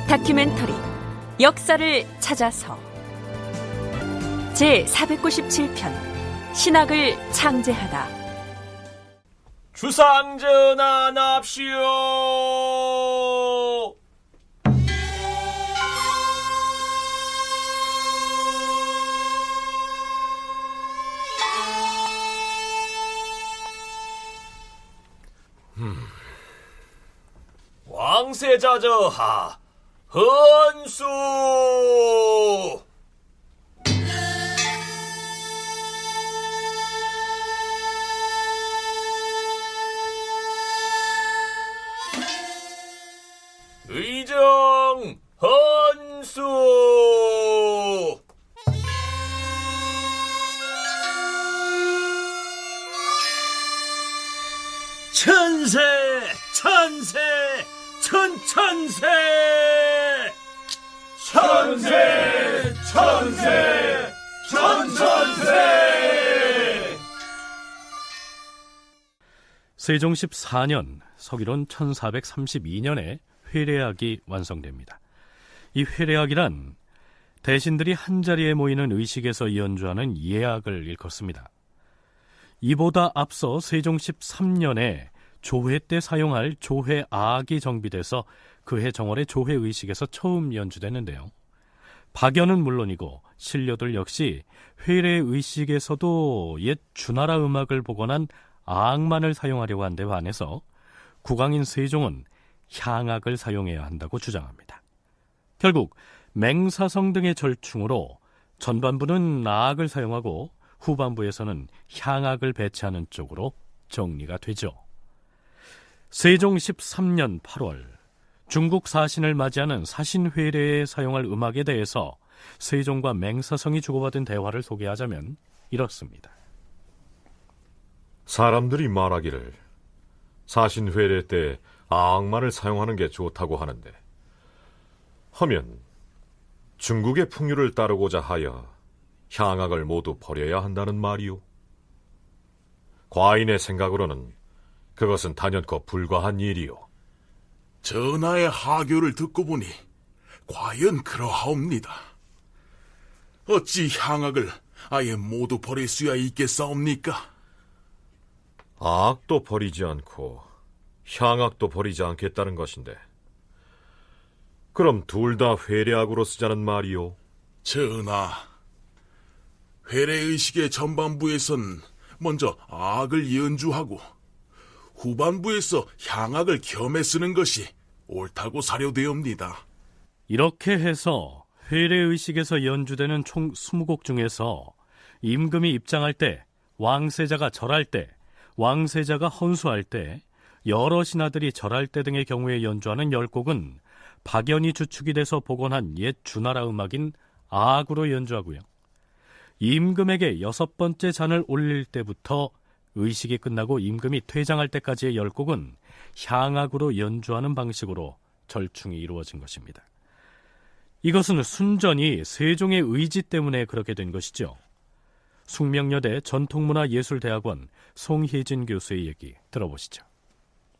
다큐멘터리 역사를 찾아서 제497편 신학을 창제하다. 주상전하납시오. 왕세자저하 헌수. 의정 헌수. 천세 천세 천천세 천세 천세 천천세. 세종 14년 서기론 1432년에 회례학이 완성됩니다. 이 회례학이란 대신들이 한자리에 모이는 의식에서 연주하는 예악을 일컫습니다. 이보다 앞서 세종 13년에 조회 때 사용할 조회악이 정비돼서 그해 정월의 조회의식에서 처음 연주되는데요. 박연은 물론이고 신료들 역시 회례의식에서도 옛 주나라 음악을 복원한 악만을 사용하려고 한 데 반해서 국왕인 세종은 향악을 사용해야 한다고 주장합니다. 결국 맹사성 등의 절충으로 전반부는 악을 사용하고 후반부에서는 향악을 배치하는 쪽으로 정리가 되죠. 세종 13년 8월 중국 사신을 맞이하는 사신회례에 사용할 음악에 대해서 세종과 맹사성이 주고받은 대화를 소개하자면 이렇습니다. 사람들이 말하기를 사신회례 때 악만을 사용하는 게 좋다고 하는데, 하면 중국의 풍류를 따르고자 하여 향악을 모두 버려야 한다는 말이오. 과인의 생각으로는 그것은 단연코 불가한 일이오. 전하의 하교를 듣고 보니 과연 그러하옵니다. 어찌 향악을 아예 모두 버릴 수야 있겠사옵니까? 악도 버리지 않고 향악도 버리지 않겠다는 것인데, 그럼 둘 다 회례악으로 쓰자는 말이오. 전하, 회례의식의 전반부에선 먼저 악을 연주하고 후반부에서 향악을 겸해 쓰는 것이 옳다고 사료되옵니다. 이렇게 해서 회례의식에서 연주되는 총 20곡 중에서 임금이 입장할 때, 왕세자가 절할 때, 왕세자가 헌수할 때, 여러 신하들이 절할 때 등의 경우에 연주하는 10곡은 박연이 주축이 돼서 복원한 옛 주나라 음악인 악으로 연주하고요. 임금에게 6번째 잔을 올릴 때부터 의식이 끝나고 임금이 퇴장할 때까지의 10곡은 향악으로 연주하는 방식으로 절충이 이루어진 것입니다. 이것은 순전히 세종의 의지 때문에 그렇게 된 것이죠. 숙명여대 전통문화예술대학원 송희진 교수의 얘기 들어보시죠.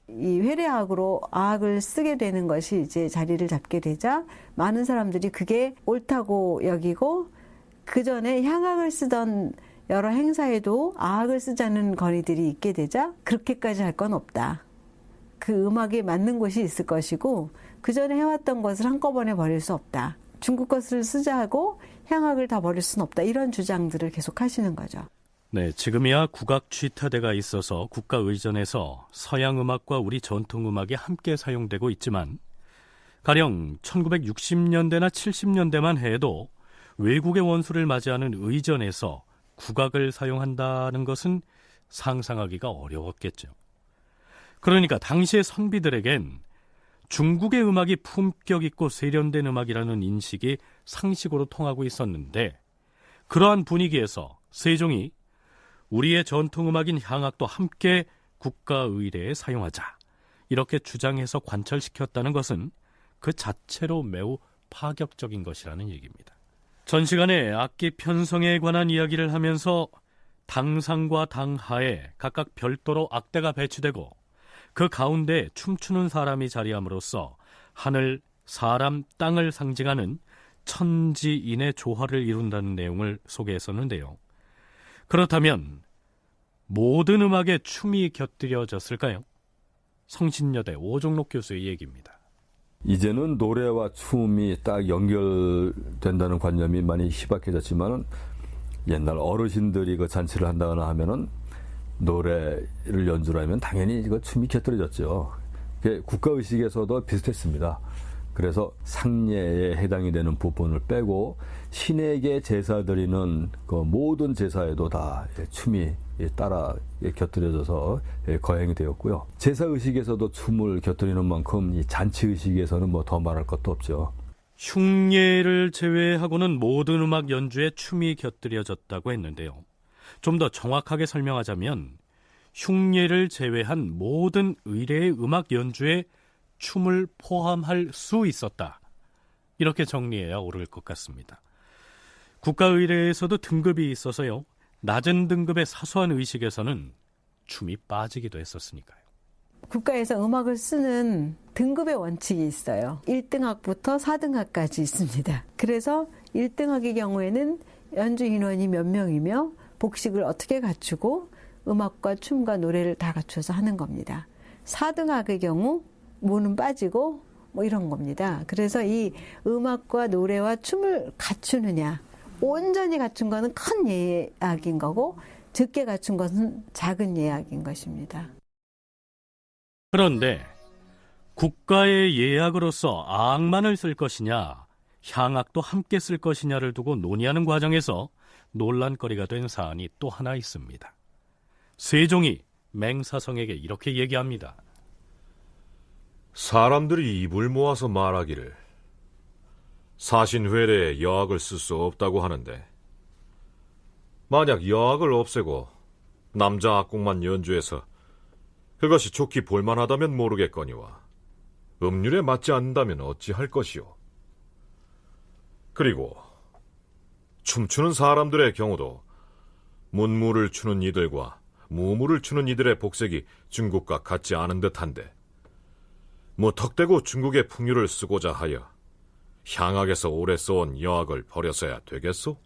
이 회례악으로 악을 쓰게 되는 것이 이제 자리를 잡게 되자 많은 사람들이 그게 옳다고 여기고, 그 전에 향악을 쓰던 여러 행사에도 악을 쓰자는 건의들이 있게 되자 그렇게까지 할 건 없다. 그 음악에 맞는 곳이 있을 것이고 그 전에 해왔던 것을 한꺼번에 버릴 수 없다. 중국 것을 쓰자 하고 향악을 다 버릴 수는 없다. 이런 주장들을 계속 하시는 거죠. 네, 지금이야 국악 취타대가 있어서 국가의전에서 서양 음악과 우리 전통 음악이 함께 사용되고 있지만, 가령 1960년대나 70년대만 해도 외국의 원수를 맞이하는 의전에서 국악을 사용한다는 것은 상상하기가 어려웠겠죠. 그러니까 당시의 선비들에겐 중국의 음악이 품격 있고 세련된 음악이라는 인식이 상식으로 통하고 있었는데, 그러한 분위기에서 세종이 우리의 전통음악인 향악도 함께 국가의례에 사용하자, 이렇게 주장해서 관철시켰다는 것은 그 자체로 매우 파격적인 것이라는 얘기입니다. 전 시간에 악기 편성에 관한 이야기를 하면서 당상과 당하에 각각 별도로 악대가 배치되고 그 가운데 춤추는 사람이 자리함으로써 하늘, 사람, 땅을 상징하는 천지인의 조화를 이룬다는 내용을 소개했었는데요. 그렇다면 모든 음악에 춤이 곁들여졌을까요? 성신여대 오종록 교수의 얘기입니다. 이제는 노래와 춤이 딱 연결된다는 관념이 많이 희박해졌지만은 옛날 어르신들이 그 잔치를 한다거나 하면은 노래를 연주를 하면 당연히 그 춤이 곁들여졌죠. 그게 국가의식에서도 비슷했습니다. 그래서 상례에 해당이 되는 부분을 빼고 신에게 제사 드리는 그 모든 제사에도 다 춤이 따라 곁들여져서 거행이 되었고요. 제사의식에서도 춤을 곁들이는 만큼 이 잔치의식에서는 뭐 더 말할 것도 없죠. 흉예를 제외하고는 모든 음악 연주에 춤이 곁들여졌다고 했는데요. 좀 더 정확하게 설명하자면 흉예를 제외한 모든 의례의 음악 연주에 춤을 포함할 수 있었다. 이렇게 정리해야 옳을 것 같습니다. 국가의례에서도 등급이 있어서요. 낮은 등급의 사소한 의식에서는 춤이 빠지기도 했었으니까요. 국가에서 음악을 쓰는 등급의 원칙이 있어요. 1등학부터 4등학까지 있습니다. 그래서 1등학의 경우에는 연주 인원이 몇 명이며 복식을 어떻게 갖추고 음악과 춤과 노래를 다 갖춰서 하는 겁니다. 4등학의 경우 무는 빠지고 뭐 이런 겁니다. 그래서 이 음악과 노래와 춤을 갖추느냐, 온전히 갖춘 것은 큰 예약인 거고 적게 갖춘 것은 작은 예약인 것입니다. 그런데 국가의 예약으로서 악만을 쓸 것이냐, 향악도 함께 쓸 것이냐를 두고 논의하는 과정에서 논란거리가 된 사안이 또 하나 있습니다. 세종이 맹사성에게 이렇게 얘기합니다. 사람들이 입을 모아서 말하기를 사신회례에 여악을 쓸 수 없다고 하는데 만약 여악을 없애고 남자 악곡만 연주해서 그것이 좋게 볼만하다면 모르겠거니와 음률에 맞지 않는다면 어찌할 것이오. 그리고 춤추는 사람들의 경우도 문무를 추는 이들과 무무를 추는 이들의 복색이 중국과 같지 않은 듯한데 무턱대고 중국의 풍류를 쓰고자 하여 향악에서 오래 써온 여악을 버려서야 되겠소?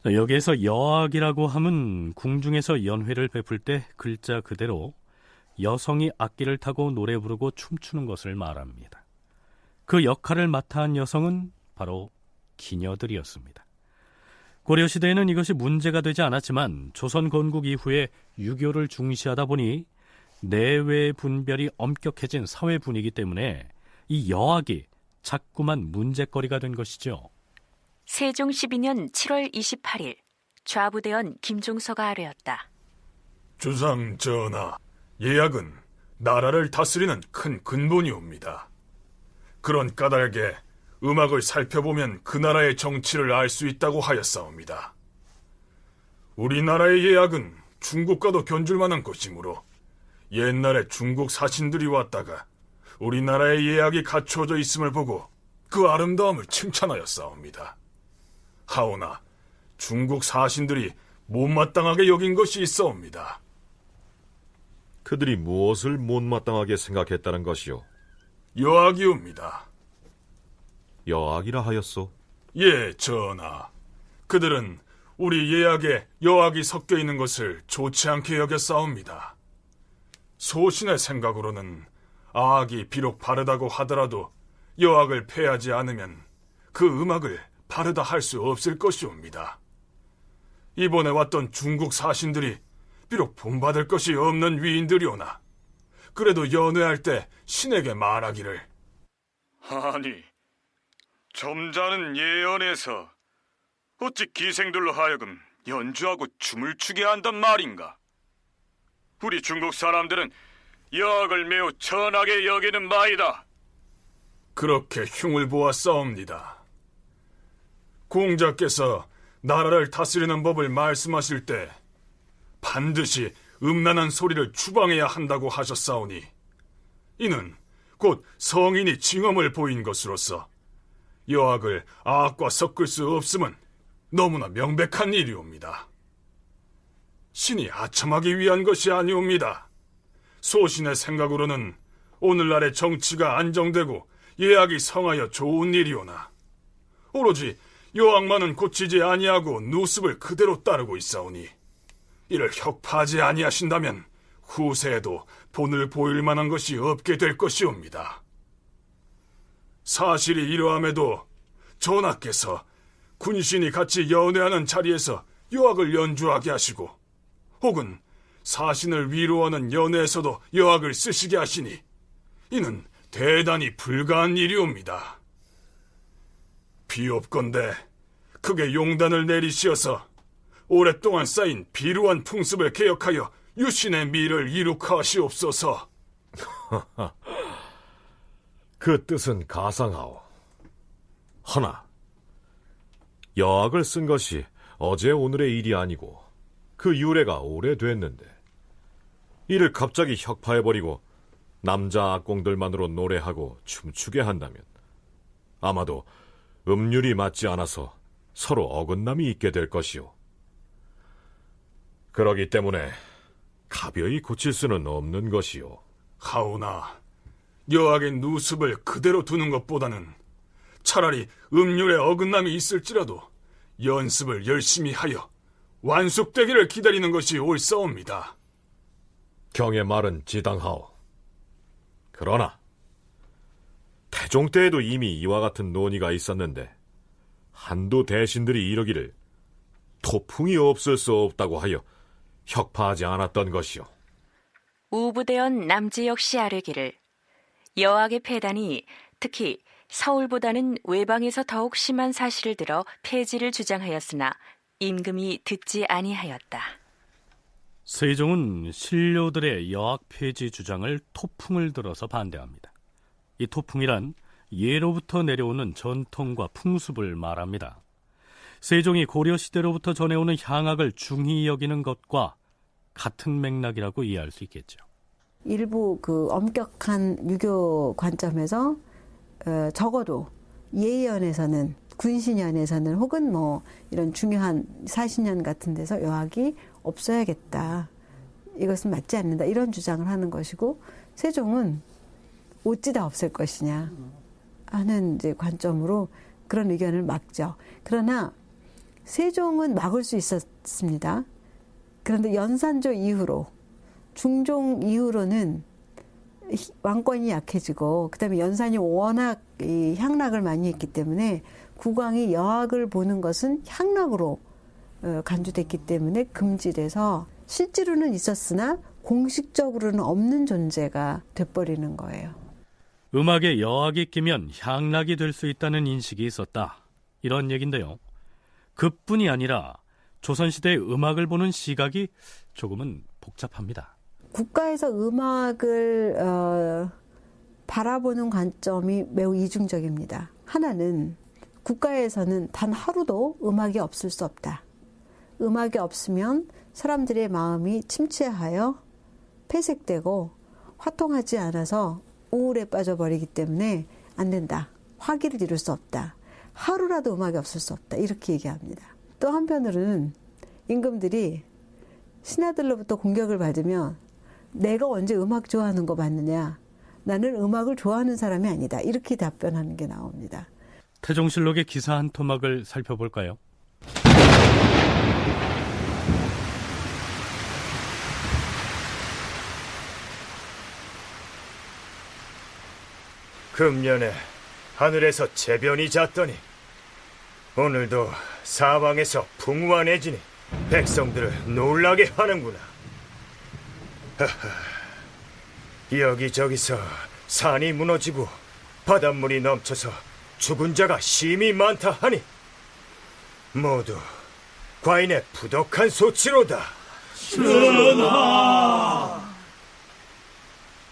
여기에서 여악이라고 하면 궁중에서 연회를 베풀 때 글자 그대로 여성이 악기를 타고 노래 부르고 춤추는 것을 말합니다. 그 역할을 맡아 한 여성은 바로 기녀들이었습니다. 고려시대에는 이것이 문제가 되지 않았지만 조선 건국 이후에 유교를 중시하다 보니 내외 분별이 엄격해진 사회 분위기 때문에 이 여악이 자꾸만 문제거리가 된 것이죠. 세종 12년 7월 28일 좌부대원 김종서가 아뢰었다. 주상 전하, 예약은 나라를 다스리는 큰 근본이옵니다. 그런 까닭에 음악을 살펴보면 그 나라의 정치를 알 수 있다고 하였사옵니다. 우리나라의 예약은 중국과도 견줄 만한 것이므로 옛날에 중국 사신들이 왔다가 우리나라의 예약이 갖추어져 있음을 보고 그 아름다움을 칭찬하였사옵니다. 하오나 중국 사신들이 못마땅하게 여긴 것이 있사옵니다. 그들이 무엇을 못마땅하게 생각했다는 것이오? 여악이옵니다. 여악이라 하였소? 예, 전하. 그들은 우리 예약에 여악이 섞여 있는 것을 좋지 않게 여겼사옵니다. 소신의 생각으로는 악이 비록 바르다고 하더라도 여악을 폐하지 않으면 그 음악을 바르다 할 수 없을 것이옵니다. 이번에 왔던 중국 사신들이 비록 본받을 것이 없는 위인들이오나 그래도 연회할 때 신에게 말하기를 아니, 점잖은 예언에서 어찌 기생들로 하여금 연주하고 춤을 추게 한단 말인가? 우리 중국 사람들은 여악을 매우 천하게 여기는 바이다. 그렇게 흉을 보았사옵니다. 공자께서 나라를 다스리는 법을 말씀하실 때 반드시 음란한 소리를 추방해야 한다고 하셨사오니 이는 곧 성인이 징험을 보인 것으로서 여악을 악과 섞을 수 없음은 너무나 명백한 일이옵니다. 신이 아첨하기 위한 것이 아니옵니다. 소신의 생각으로는 오늘날의 정치가 안정되고 예약이 성하여 좋은 일이오나 오로지 여왕만은 고치지 아니하고 누습을 그대로 따르고 있사오니 이를 혁파하지 아니하신다면 후세에도 본을 보일 만한 것이 없게 될 것이옵니다. 사실이 이러함에도 전하께서 군신이 같이 연회하는 자리에서 여학을 연주하게 하시고 혹은 사신을 위로하는 연회에서도 여학을 쓰시게 하시니 이는 대단히 불가한 일이옵니다. 비옵건대 크게 용단을 내리시어서 오랫동안 쌓인 비루한 풍습을 개혁하여 유신의 미를 이룩하시옵소서. 그 뜻은 가상하오. 허나 여학을 쓴 것이 어제 오늘의 일이 아니고 그 유래가 오래됐는데 이를 갑자기 혁파해버리고 남자 악공들만으로 노래하고 춤추게 한다면 아마도 음률이 맞지 않아서 서로 어긋남이 있게 될 것이오. 그러기 때문에 가벼이 고칠 수는 없는 것이오. 하오나 여학의 누습을 그대로 두는 것보다는 차라리 음률에 어긋남이 있을지라도 연습을 열심히 하여 완숙되기를 기다리는 것이 옳사옵니다. 경의 말은 지당하오. 그러나 태종 때에도 이미 이와 같은 논의가 있었는데 한두 대신들이 이러기를 토풍이 없을 수 없다고 하여 혁파하지 않았던 것이오. 우부대원 남지 역시 아뢰기를 여학의 폐단이 특히 서울보다는 외방에서 더욱 심한 사실을 들어 폐지를 주장하였으나 임금이 듣지 아니하였다. 세종은 신료들의 여학 폐지 주장을 토풍을 들어서 반대합니다. 이 토풍이란 예로부터 내려오는 전통과 풍습을 말합니다. 세종이 고려시대로부터 전해오는 향학을 중히 여기는 것과 같은 맥락이라고 이해할 수 있겠죠. 일부 그 엄격한 유교 관점에서 적어도 예의연에서는 군신연에서는 혹은 뭐 이런 중요한 사신연 같은 데서 여학이 없어야겠다. 이것은 맞지 않는다. 이런 주장을 하는 것이고 세종은 어찌다 없을 것이냐 하는 이제 관점으로 그런 의견을 막죠. 그러나 세종은 막을 수 있었습니다. 그런데 연산조 이후로 중종 이후로는 왕권이 약해지고 그다음에 연산이 워낙 이 향락을 많이 했기 때문에 국왕이 여학을 보는 것은 향락으로 간주됐기 때문에 금지돼서 실제로는 있었으나 공식적으로는 없는 존재가 돼버리는 거예요. 음악에 여학이 끼면 향락이 될 수 있다는 인식이 있었다. 이런 얘긴데요. 그뿐이 아니라 조선시대의 음악을 보는 시각이 조금은 복잡합니다. 국가에서 음악을 바라보는 관점이 매우 이중적입니다. 하나는 국가에서는 단 하루도 음악이 없을 수 없다. 음악이 없으면 사람들의 마음이 침체하여 폐색되고 화통하지 않아서 우울에 빠져버리기 때문에 안 된다. 화기를 이룰 수 없다. 하루라도 음악이 없을 수 없다. 이렇게 얘기합니다. 또 한편으로는 임금들이 신하들로부터 공격을 받으면 내가 언제 음악 좋아하는 거 봤느냐. 나는 음악을 좋아하는 사람이 아니다. 이렇게 답변하는 게 나옵니다. 태종실록의 기사 한 토막을 살펴볼까요? 금년에 하늘에서 재변이 잤더니 오늘도 사방에서 풍우가 내지니 백성들을 놀라게 하는구나. 여기저기서 산이 무너지고 바닷물이 넘쳐서 죽은 자가 심히 많다 하니 모두 과인의 부덕한 소치로다. 전하!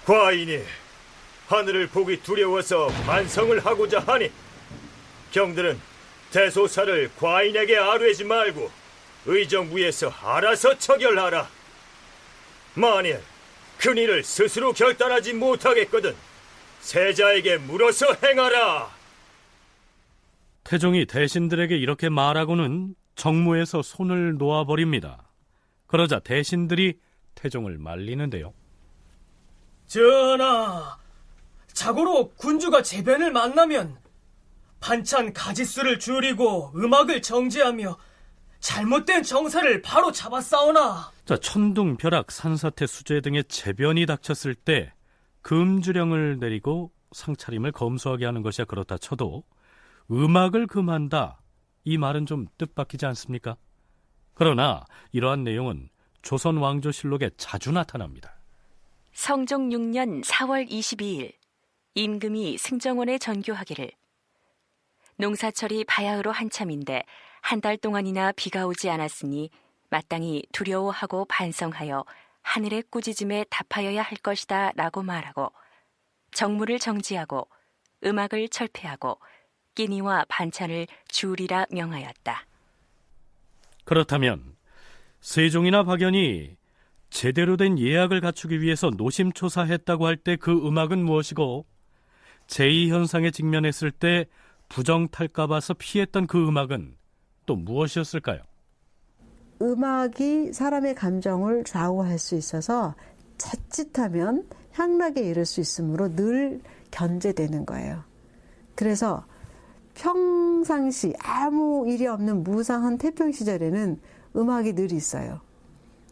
과인이 하늘을 보기 두려워서 만성을 하고자 하니 경들은 대소사를 과인에게 아뢰지 말고 의정부에서 알아서 처결하라. 만일 큰일을 스스로 결단하지 못하겠거든 세자에게 물어서 행하라. 태종이 대신들에게 이렇게 말하고는 정무에서 손을 놓아버립니다. 그러자 대신들이 태종을 말리는데요. 전하! 자고로 군주가 제변을 만나면 반찬 가짓수를 줄이고 음악을 정지하며 잘못된 정사를 바로 잡아싸우나. 자, 천둥, 벼락, 산사태, 수재 등의 재변이 닥쳤을 때 금주령을 내리고 상차림을 검소하게 하는 것이야 그렇다 쳐도 음악을 금한다, 이 말은 좀 뜻밖이지 않습니까? 그러나 이러한 내용은 조선 왕조실록에 자주 나타납니다. 성종 6년 4월 22일 임금이 승정원에 전교하기를 농사철이 바야흐로 한참인데 한 달 동안이나 비가 오지 않았으니 마땅히 두려워하고 반성하여 하늘의 꾸짖음에 답하여야 할 것이다 라고 말하고 정무를 정지하고 음악을 철폐하고 끼니와 반찬을 줄이라 명하였다. 그렇다면 세종이나 박연이 제대로 된 예약을 갖추기 위해서 노심초사했다고 할 때 그 음악은 무엇이고, 제2현상에 직면했을 때 부정탈까 봐서 피했던 그 음악은 또 무엇이었을까요? 음악이 사람의 감정을 좌우할 수 있어서 자칫하면 향락에 이를 수 있으므로 늘 견제되는 거예요. 그래서 평상시 아무 일이 없는 무상한 태평 시절에는 음악이 늘 있어요.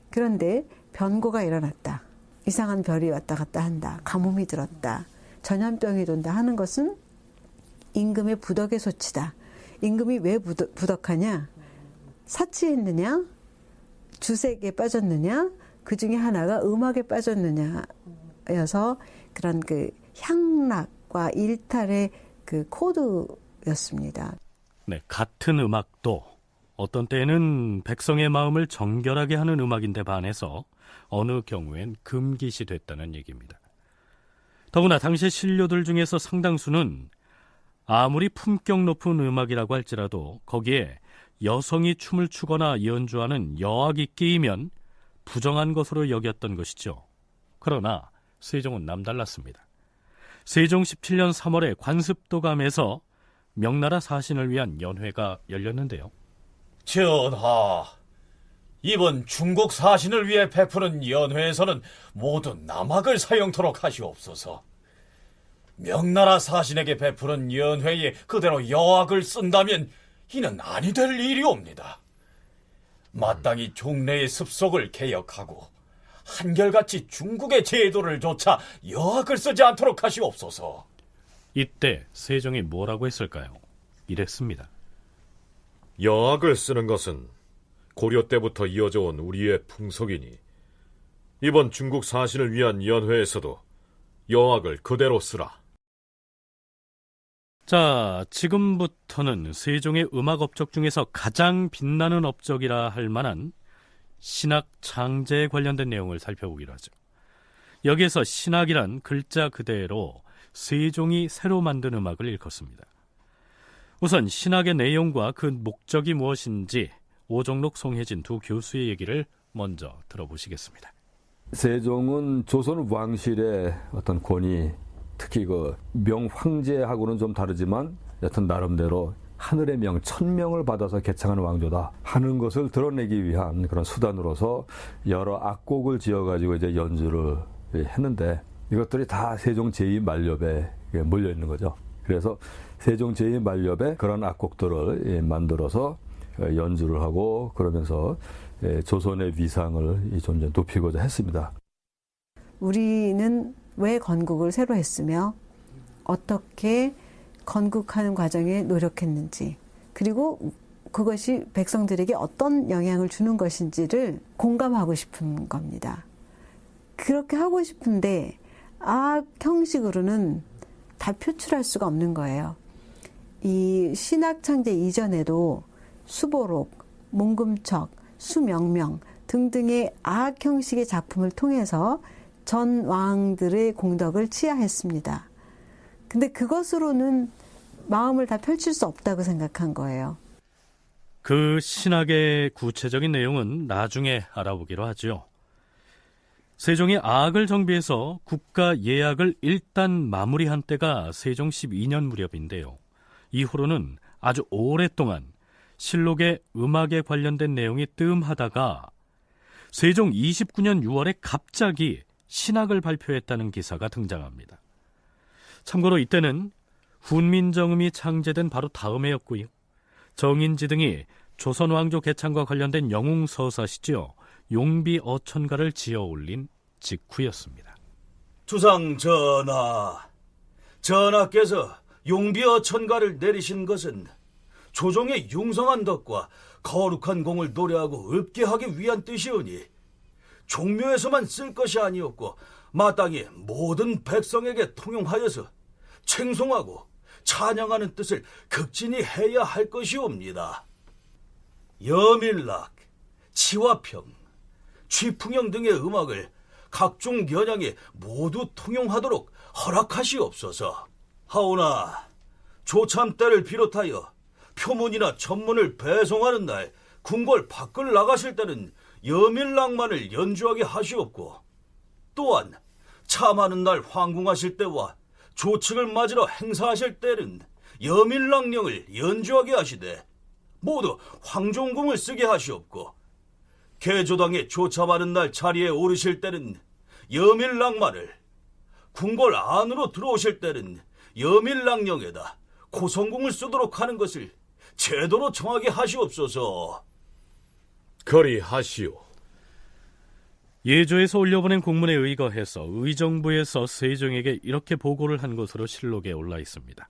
그런데 변고가 일어났다, 이상한 별이 왔다 갔다 한다, 가뭄이 들었다, 전염병이 돈다 하는 것은 임금의 부덕의 소치다. 임금이 왜 부덕하냐? 사치했느냐? 주색에 빠졌느냐? 그 중에 하나가 음악에 빠졌느냐여서 그런 그 향락과 일탈의 그 코드였습니다. 네, 같은 음악도 어떤 때에는 백성의 마음을 정결하게 하는 음악인데 반해서 어느 경우엔 금기시 됐다는 얘기입니다. 더구나 당시 신료들 중에서 상당수는 아무리 품격 높은 음악이라고 할지라도 거기에 여성이 춤을 추거나 연주하는 여악이 끼이면 부정한 것으로 여겼던 것이죠. 그러나 세종은 남달랐습니다. 세종 17년 3월에 관습도감에서 명나라 사신을 위한 연회가 열렸는데요. 전하, 이번 중국 사신을 위해 베푸는 연회에서는 모두 남악을 사용토록 하시옵소서. 명나라 사신에게 베푸는 연회에 그대로 여악을 쓴다면 이는 아니 될 일이옵니다. 마땅히 종래의 습속을 개혁하고 한결같이 중국의 제도를 조차 여악을 쓰지 않도록 하시옵소서. 이때 세종이 뭐라고 했을까요? 이랬습니다. 여악을 쓰는 것은 고려 때부터 이어져 온 우리의 풍속이니 이번 중국 사신을 위한 연회에서도 여악을 그대로 쓰라. 자, 지금부터는 세종의 음악 업적 중에서 가장 빛나는 업적이라 할 만한 신악 창제에 관련된 내용을 살펴보기로 하죠. 여기에서 신악이란 글자 그대로 세종이 새로 만든 음악을 일컫습니다. 우선 신악의 내용과 그 목적이 무엇인지 오종록, 송혜진 두 교수의 얘기를 먼저 들어보시겠습니다. 세종은 조선 왕실의 어떤 권위, 특히 그 명황제하고는 좀 다르지만 여튼 나름대로 하늘의 명, 천명을 받아서 개창한 왕조다 하는 것을 드러내기 위한 그런 수단으로서 여러 악곡을 지어가지고 이제 연주를 했는데 이것들이 다 세종 제2만렵에 몰려 있는 거죠. 그래서 세종 제2만렵에 그런 악곡들을 만들어서 연주를 하고 그러면서 조선의 위상을 좀 높이고자 했습니다. 우리는 왜 건국을 새로 했으며 어떻게 건국하는 과정에 노력했는지, 그리고 그것이 백성들에게 어떤 영향을 주는 것인지를 공감하고 싶은 겁니다. 그렇게 하고 싶은데 악그 형식으로는 다 표출할 수가 없는 거예요. 이 신학창제 이전에도 수보록, 몽금척, 수명명 등등의 악 형식의 작품을 통해서 전 왕들의 공덕을 치하했습니다. 근데 그것으로는 마음을 다 펼칠 수 없다고 생각한 거예요. 그 신학의 구체적인 내용은 나중에 알아보기로 하죠. 세종이 악을 정비해서 국가 예약을 일단 마무리한 때가 세종 12년 무렵인데요. 이후로는 아주 오랫동안 실록의 음악에 관련된 내용이 뜸하다가 세종 29년 6월에 갑자기 신학을 발표했다는 기사가 등장합니다. 참고로 이때는 훈민정음이 창제된 바로 다음해였고요. 정인지 등이 조선 왕조 개창과 관련된 영웅서사시죠. 용비어천가를 지어 올린 직후였습니다. 주상 전하께서 용비어천가를 내리신 것은 조정의 융성한 덕과 거룩한 공을 노래하고 읊게 하기 위한 뜻이오니 종묘에서만 쓸 것이 아니었고 마땅히 모든 백성에게 통용하여서稱송하고 찬양하는 뜻을 극진히 해야 할 것이옵니다. 여밀락, 치화평, 취풍형 등의 음악을 각종 연양에 모두 통용하도록 허락하시옵소서. 하오나 조참 때를 비롯하여 표문이나 전문을 배송하는 날 궁궐 밖을 나가실 때는 여밀락만을 연주하게 하시옵고, 또한 참하는 날 황궁하실 때와 조측을 맞으러 행사하실 때는 여밀락령을 연주하게 하시되 모두 황종궁을 쓰게 하시옵고, 개조당에 조참하는 날 자리에 오르실 때는 여밀락만을, 궁궐 안으로 들어오실 때는 여밀락령에다 고성궁을 쓰도록 하는 것을 제도로 정하게 하시옵소서. 그리하시오. 예조에서 올려보낸 공문에 의거해서 의정부에서 세종에게 이렇게 보고를 한 것으로 실록에 올라 있습니다.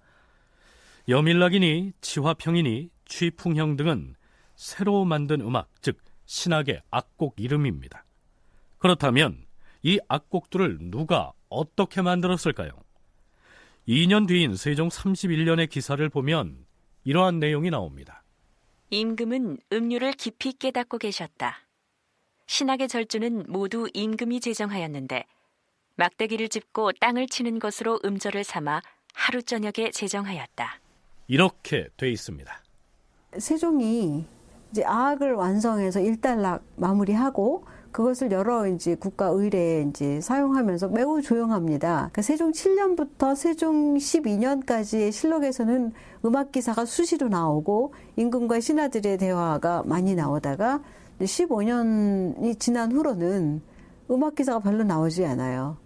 여밀락이니 치화평이니 취풍형 등은 새로 만든 음악, 즉 신학의 악곡 이름입니다. 그렇다면 이 악곡들을 누가 어떻게 만들었을까요? 2년 뒤인 세종 31년의 기사를 보면 이러한 내용이 나옵니다. 임금은 음률을 깊이 깨닫고 계셨다. 신학의 절주는 모두 임금이 제정하였는데 막대기를 짚고 땅을 치는 것으로 음절을 삼아 하루 저녁에 제정하였다. 이렇게 돼 있습니다. 세종이 이제 아악을 완성해서 일단락 마무리하고 그것을 여러 이제 국가 의례에 이제 사용하면서 매우 조용합니다. 그러니까 세종 7년부터 세종 12년까지의 실록에서는 음악 기사가 수시로 나오고 임금과 신하들의 대화가 많이 나오다가 15년이 지난 후로는 음악 기사가 별로 나오지 않아요.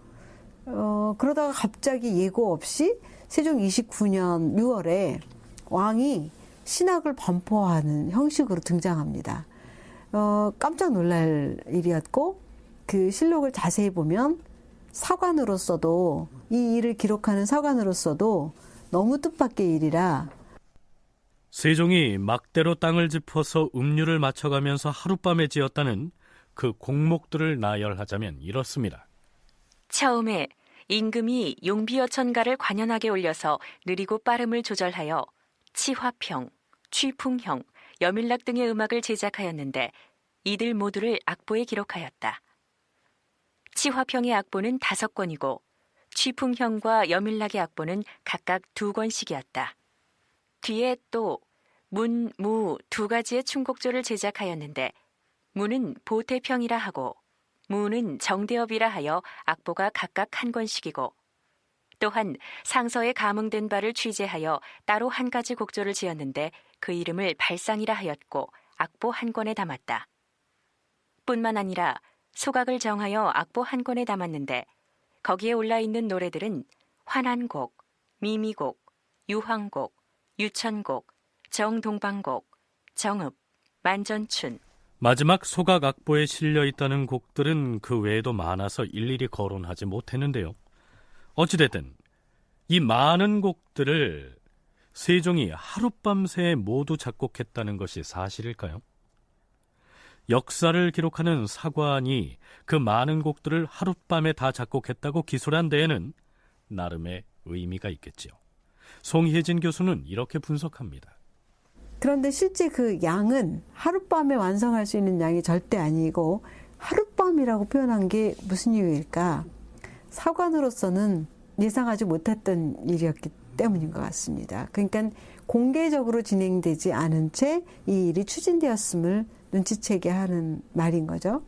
그러다가 갑자기 예고 없이 세종 29년 6월에 왕이 신학을 반포하는 형식으로 등장합니다. 깜짝 놀랄 일이었고 그 실록을 자세히 보면 사관으로서도 이 일을 기록하는 사관으로서도 너무 뜻밖의 일이라 세종이 막대로 땅을 짚어서 음률을 맞춰가면서 하룻밤에 지었다는 그 곡목들을 나열하자면 이렇습니다. 처음에 임금이 용비어천가를 관연하게 올려서 느리고 빠름을 조절하여 치화평, 취풍형, 여밀락 등의 음악을 제작하였는데 이들 모두를 악보에 기록하였다. 치화평의 악보는 5권이고 취풍형과 여밀락의 악보는 각각 2권씩이었다. 뒤에 또 문, 무 2가지의 춤곡조를 제작하였는데 무는 보태평이라 하고 무는 정대업이라 하여 악보가 각각 1권씩이고 또한 상서에 감흥된 바를 취재하여 따로 1가지 곡조를 지었는데 그 이름을 발상이라 하였고 악보 1권에 담았다. 뿐만 아니라 소각을 정하여 악보 1권에 담았는데 거기에 올라있는 노래들은 환한곡, 미미곡, 유황곡, 유천곡, 정동방곡, 정읍, 만전춘. 마지막 소각 악보에 실려있다는 곡들은 그 외에도 많아서 일일이 거론하지 못했는데요. 어찌됐든 이 많은 곡들을 세종이 하룻밤새 모두 작곡했다는 것이 사실일까요? 역사를 기록하는 사관이 그 많은 곡들을 하룻밤에 다 작곡했다고 기술한 데에는 나름의 의미가 있겠지요. 송혜진 교수는 이렇게 분석합니다. 그런데 실제 그 양은 하룻밤에 완성할 수 있는 양이 절대 아니고 하룻밤이라고 표현한 게 무슨 이유일까? 사관으로서는 예상하지 못했던 일이었기 때문인 것 같습니다. 그러니까 공개적으로 진행되지 않은 채 이 일이 추진되었음을 눈치채게 하는 말인 거죠.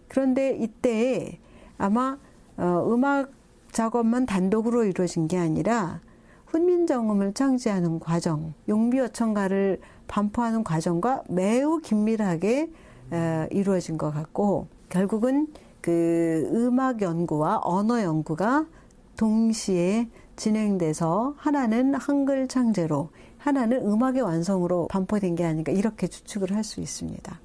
그런데 이때 아마 음악 작업만 단독으로 이루어진 게 아니라 훈민정음을 창제하는 과정, 용비어천가를 반포하는 과정과 매우 긴밀하게 이루어진 것 같고 결국은 그 음악 연구와 언어 연구가 동시에 진행돼서 하나는 한글 창제로, 하나는 음악의 완성으로 반포된 게 아닌가 이렇게 추측을 할 수 있습니다.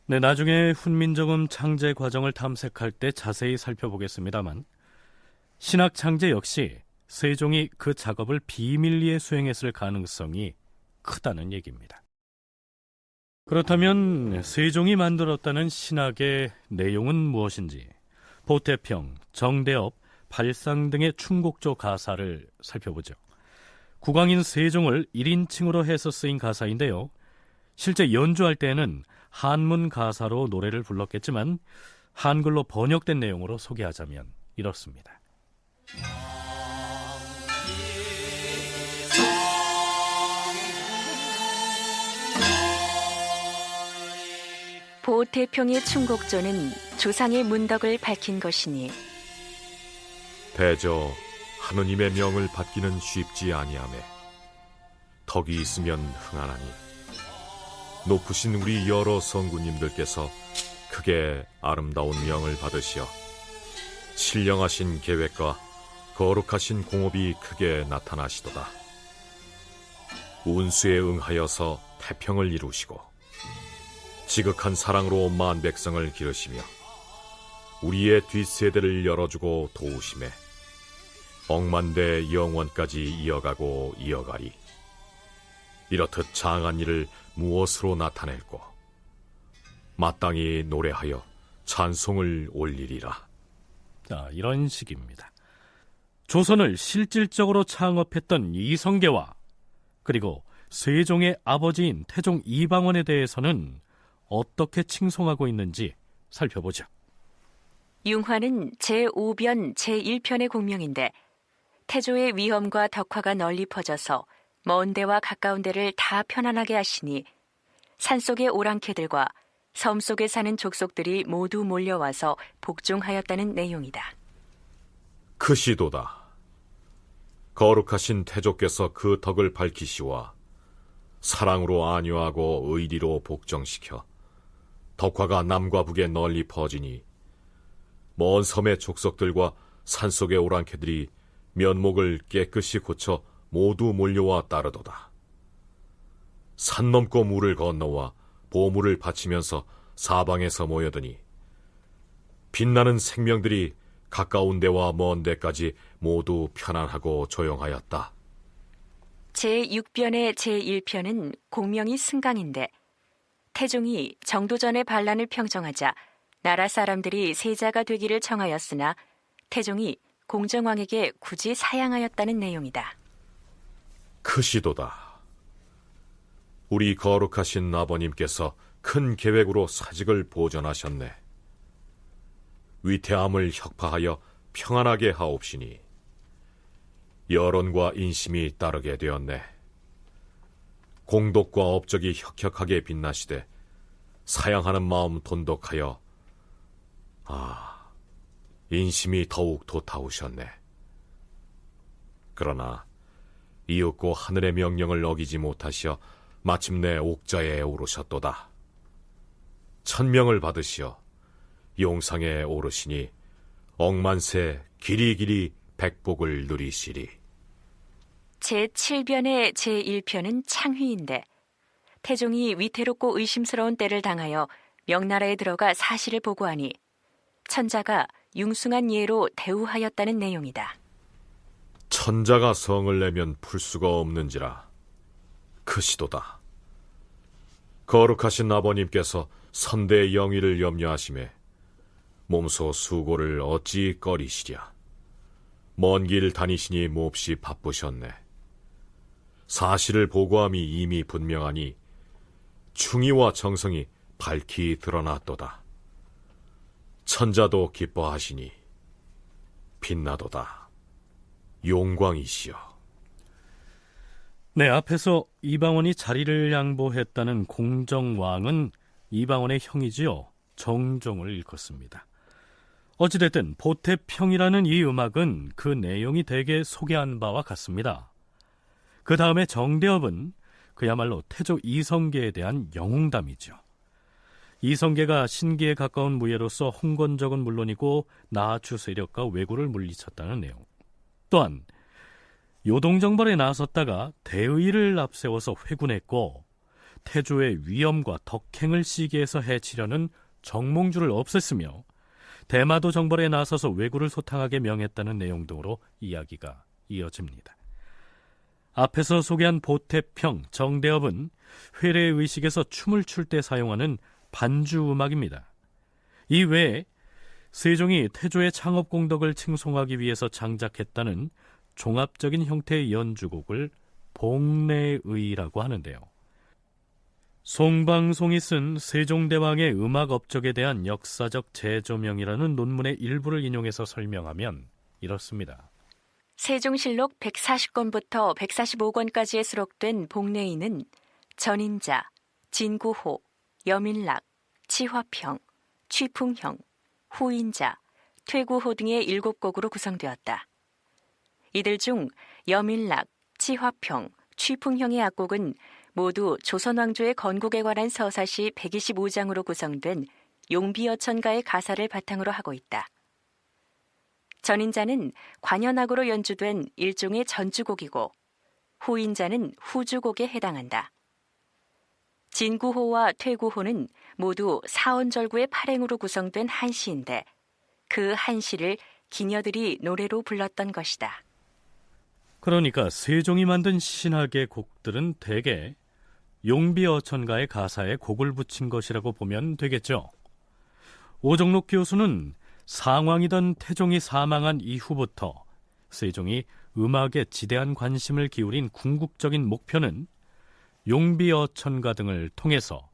네, 나중에 훈민정음 창제 과정을 탐색할 때 자세히 살펴보겠습니다만 신학 창제 역시 세종이 그 작업을 비밀리에 수행했을 가능성이 크다는 얘기입니다. 그렇다면 세종이 만들었다는 신학의 내용은 무엇인지 보태평, 정대업, 발상 등의 충곡조 가사를 살펴보죠. 국왕인 세종을 1인칭으로 해서 쓰인 가사인데요. 실제 연주할 때는 한문 가사로 노래를 불렀겠지만 한글로 번역된 내용으로 소개하자면 이렇습니다. 보태평의 충곡조는 조상의 문덕을 밝힌 것이니 대저 하느님의 명을 받기는 쉽지 아니하매 덕이 있으면 흥하나니 높으신 우리 여러 성구님들께서 크게 아름다운 명을 받으시어 신령하신 계획과 거룩하신 공업이 크게 나타나시도다. 운수에 응하여서 태평을 이루시고 지극한 사랑으로 만 백성을 기르시며 우리의 뒷세대를 열어주고 도우심에 억만대 영원까지 이어가고 이어가리. 이렇듯 장한 일을 무엇으로 나타낼꼬 마땅히 노래하여 찬송을 올리리라. 자, 이런 식입니다. 조선을 실질적으로 창업했던 이성계와 그리고 세종의 아버지인 태종 이방원에 대해서는 어떻게 칭송하고 있는지 살펴보죠. 융화는 제5변 제1편의 공명인데 태조의 위엄과 덕화가 널리 퍼져서 먼 데와 가까운 데를 다 편안하게 하시니 산속의 오랑캐들과 섬 속에 사는 족속들이 모두 몰려와서 복종하였다는 내용이다. 크시도다. 거룩하신 태조께서 그 덕을 밝히시와 사랑으로 안위하고 의리로 복정시켜 덕화가 남과 북에 널리 퍼지니 먼 섬의 족속들과 산속의 오랑캐들이 면목을 깨끗이 고쳐 모두 몰려와 따르도다. 산 넘고 물을 건너와 보물을 바치면서 사방에서 모여드니 빛나는 생명들이 가까운 데와 먼 데까지 모두 편안하고 조용하였다. 제6변의 제1편은 공명이 승강인데 태종이 정도전의 반란을 평정하자 나라 사람들이 세자가 되기를 청하였으나 태종이 공정왕에게 굳이 사양하였다는 내용이다. 크시도다. 우리 거룩하신 아버님께서 큰 계획으로 사직을 보전하셨네. 위태함을 혁파하여 평안하게 하옵시니 여론과 인심이 따르게 되었네. 공덕과 업적이 혁혁하게 빛나시되 사양하는 마음 돈독하여 인심이 더욱 돋아오셨네. 그러나 이윽고 하늘의 명령을 어기지 못하시어 마침내 옥자에 오르셨도다. 천명을 받으시어 용상에 오르시니 억만세 길이길이 백복을 누리시리. 제7변의 제1편은 창휘인데 태종이 위태롭고 의심스러운 때를 당하여 명나라에 들어가 사실을 보고하니 천자가 융숭한 예로 대우하였다는 내용이다. 천자가 성을 내면 풀 수가 없는지라. 크시도다. 거룩하신 아버님께서 선대의 영위를 염려하심에 몸소 수고를 어찌 꺼리시랴. 먼 길 다니시니 몹시 바쁘셨네. 사실을 보고함이 이미 분명하니 충의와 정성이 밝히 드러났도다. 천자도 기뻐하시니 빛나도다. 용광이시여. 네, 앞에서 이방원이 자리를 양보했다는 공정왕은 이방원의 형이지요. 정종을 일컫습니다. 어찌됐든 보태평이라는 이 음악은 그 내용이 대개 소개한 바와 같습니다. 그 다음에 정대업은 그야말로 태조 이성계에 대한 영웅담이죠. 이성계가 신기에 가까운 무예로서 홍건적은 물론이고 나아추 세력과 왜구를 물리쳤다는 내용. 또한 요동정벌에 나섰다가 대의를 앞세워서 회군했고 태조의 위엄과 덕행을 시기해서 해치려는 정몽주를 없앴으며 대마도 정벌에 나서서 왜구를 소탕하게 명했다는 내용 등으로 이야기가 이어집니다. 앞에서 소개한 보태평, 정대업은 회례의식에서 춤을 출 때 사용하는 반주음악입니다. 이 외에 세종이 태조의 창업 공덕을 칭송하기 위해서 장작했다는 종합적인 형태의 연주곡을 복례의라고 하는데요. 송방송이 쓴 세종대왕의 음악 업적에 대한 역사적 재조명이라는 논문의 일부를 인용해서 설명하면 이렇습니다. 세종실록 140권부터 145권까지에 수록된 복례인은 전인자, 진구호, 여민락, 치화평, 취풍형, 후인자, 퇴구호 등의 7곡으로 구성되었다. 이들 중 여민락, 치화평, 취풍형의 악곡은 모두 조선왕조의 건국에 관한 서사시 125장으로 구성된 용비어천가의 가사를 바탕으로 하고 있다. 전인자는 관현악으로 연주된 일종의 전주곡이고 후인자는 후주곡에 해당한다. 진구호와 퇴구호는 모두 사원절구의 발행으로 구성된 한시인데 그 한시를 기녀들이 노래로 불렀던 것이다. 그러니까 세종이 만든 신학의 곡들은 대개 용비어천가의 가사에 곡을 붙인 것이라고 보면 되겠죠. 오정록 교수는 상왕이던 태종이 사망한 이후부터 세종이 음악에 지대한 관심을 기울인 궁극적인 목표는 용비어천가 등을 통해서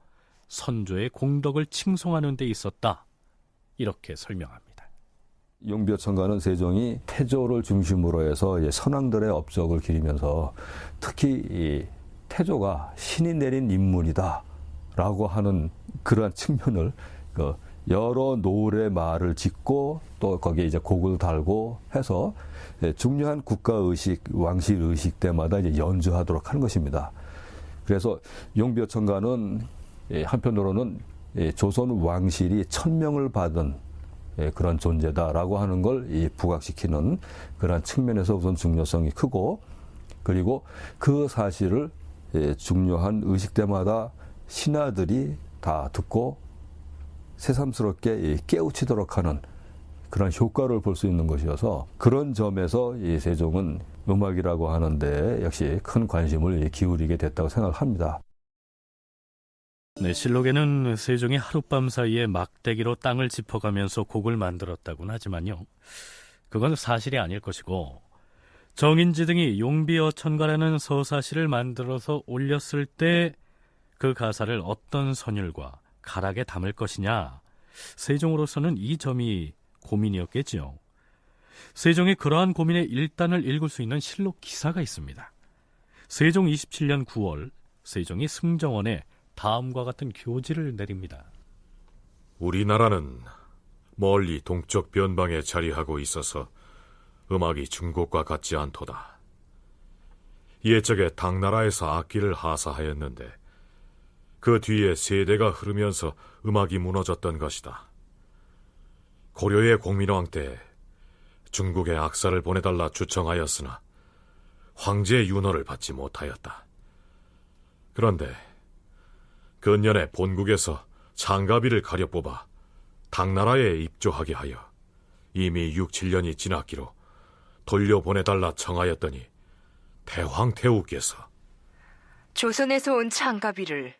선조의 공덕을 칭송하는 데 있었다. 이렇게 설명합니다. 용비어천가는 세종이 태조를 중심으로 해서 선왕들의 업적을 기리면서 특히 이 태조가 신이 내린 인물이다라고 하는 그러한 측면을 여러 노래말을 짓고 또 거기에 이제 곡을 달고 해서 중요한 국가의식, 왕실의식 때마다 이제 연주하도록 하는 것입니다. 그래서 용비어천가는 한편으로는 조선 왕실이 천명을 받은 그런 존재다라고 하는 걸 부각시키는 그런 측면에서 우선 중요성이 크고, 그리고 그 사실을 중요한 의식 때마다 신하들이 다 듣고 새삼스럽게 깨우치도록 하는 그런 효과를 볼 수 있는 것이어서 그런 점에서 이 세종은 음악이라고 하는데 역시 큰 관심을 기울이게 됐다고 생각합니다. 네, 실록에는 세종이 하룻밤 사이에 막대기로 땅을 짚어가면서 곡을 만들었다고는 하지만요, 그건 사실이 아닐 것이고 정인지 등이 용비어천가라는 서사시를 만들어서 올렸을 때 그 가사를 어떤 선율과 가락에 담을 것이냐, 세종으로서는 이 점이 고민이었겠지요. 세종의 그러한 고민의 일단을 읽을 수 있는 실록 기사가 있습니다. 세종 27년 9월 세종이 승정원에 다음과 같은 교지를 내립니다. 우리나라는 멀리 동쪽 변방에 자리하고 있어서 음악이 중국과 같지 않도다. 옛적에 당나라에서 악기를 하사하였는데 그 뒤에 세대가 흐르면서 음악이 무너졌던 것이다. 고려의 공민왕 때 중국에 악사를 보내달라 주청하였으나 황제의 윤허를 받지 못하였다. 그런데 근년에 본국에서 장가비를 가려 뽑아 당나라에 입조하게 하여 이미 6, 7년이 지났기로 돌려보내달라 청하였더니 대황태후께서 조선에서 온 장가비를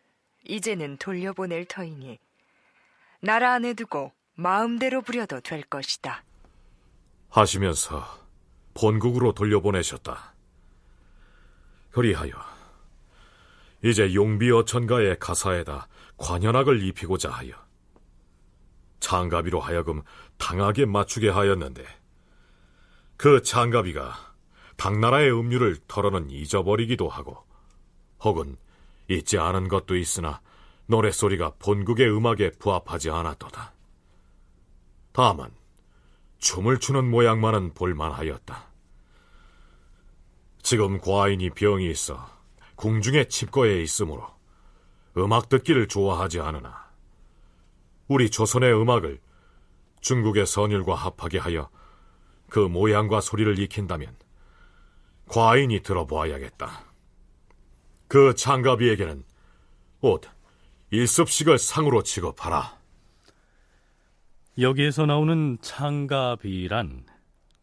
이제는 돌려보낼 터이니 나라 안에 두고 마음대로 부려도 될 것이다 하시면서 본국으로 돌려보내셨다. 그리하여 이제 용비어천가의 가사에다 관현악을 입히고자 하여 장가비로 하여금 당하게 맞추게 하였는데 그 장가비가 당나라의 음률을 털어는 잊어버리기도 하고 혹은 잊지 않은 것도 있으나 노랫소리가 본국의 음악에 부합하지 않았도다. 다만 춤을 추는 모양만은 볼만하였다. 지금 과인이 병이 있어 궁중의 칩거에 있으므로 음악 듣기를 좋아하지 않으나 우리 조선의 음악을 중국의 선율과 합하게 하여 그 모양과 소리를 익힌다면 과인이 들어보아야겠다. 그 장가비에게는 옷, 일섭씩을 상으로 지급하라. 여기에서 나오는 창가비란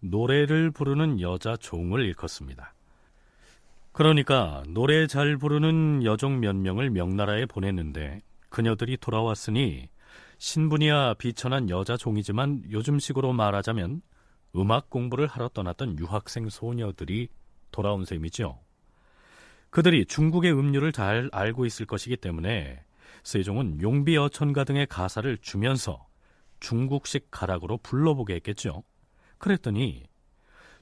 노래를 부르는 여자 종을 일컫습니다. 그러니까 노래 잘 부르는 여종 몇 명을 명나라에 보냈는데 그녀들이 돌아왔으니 신분이야 비천한 여자 종이지만 요즘식으로 말하자면 음악 공부를 하러 떠났던 유학생 소녀들이 돌아온 셈이죠. 그들이 중국의 음률을 잘 알고 있을 것이기 때문에 세종은 용비어천가 등의 가사를 주면서 중국식 가락으로 불러보게 했겠죠. 그랬더니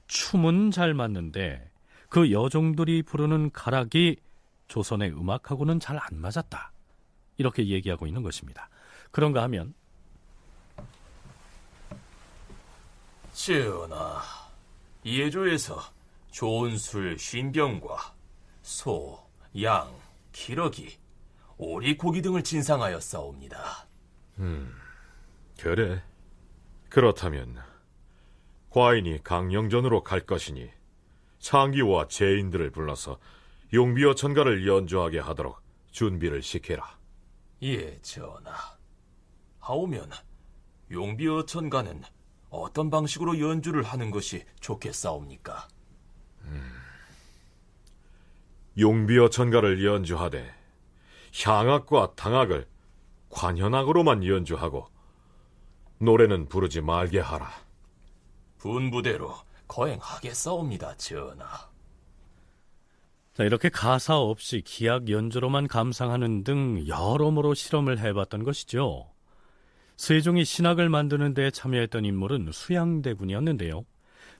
춤은 잘 맞는데 그 여종들이 부르는 가락이 조선의 음악하고는 잘 안 맞았다. 이렇게 얘기하고 있는 것입니다. 그런가 하면 전하, 예조에서 좋은 술 50병과 소, 양, 기러기, 오리, 고기 등을 진상하여 싸웁니다. 그래. 그렇다면 과인이 강령전으로 갈 것이니 창기와 제인들을 불러서 용비어천가를 연주하게 하도록 준비를 시켜라. 예, 전하. 하오면 용비어천가는 어떤 방식으로 연주를 하는 것이 좋겠사옵니까? 용비어천가를 연주하되 향악과 당악을 관현악으로만 연주하고 노래는 부르지 말게 하라. 분부대로 거행하겠사옵니다, 전하. 자, 이렇게 가사 없이 기악 연주로만 감상하는 등 여러모로 실험을 해봤던 것이죠. 세종이 신학을 만드는 데 참여했던 인물은 수양대군이었는데요.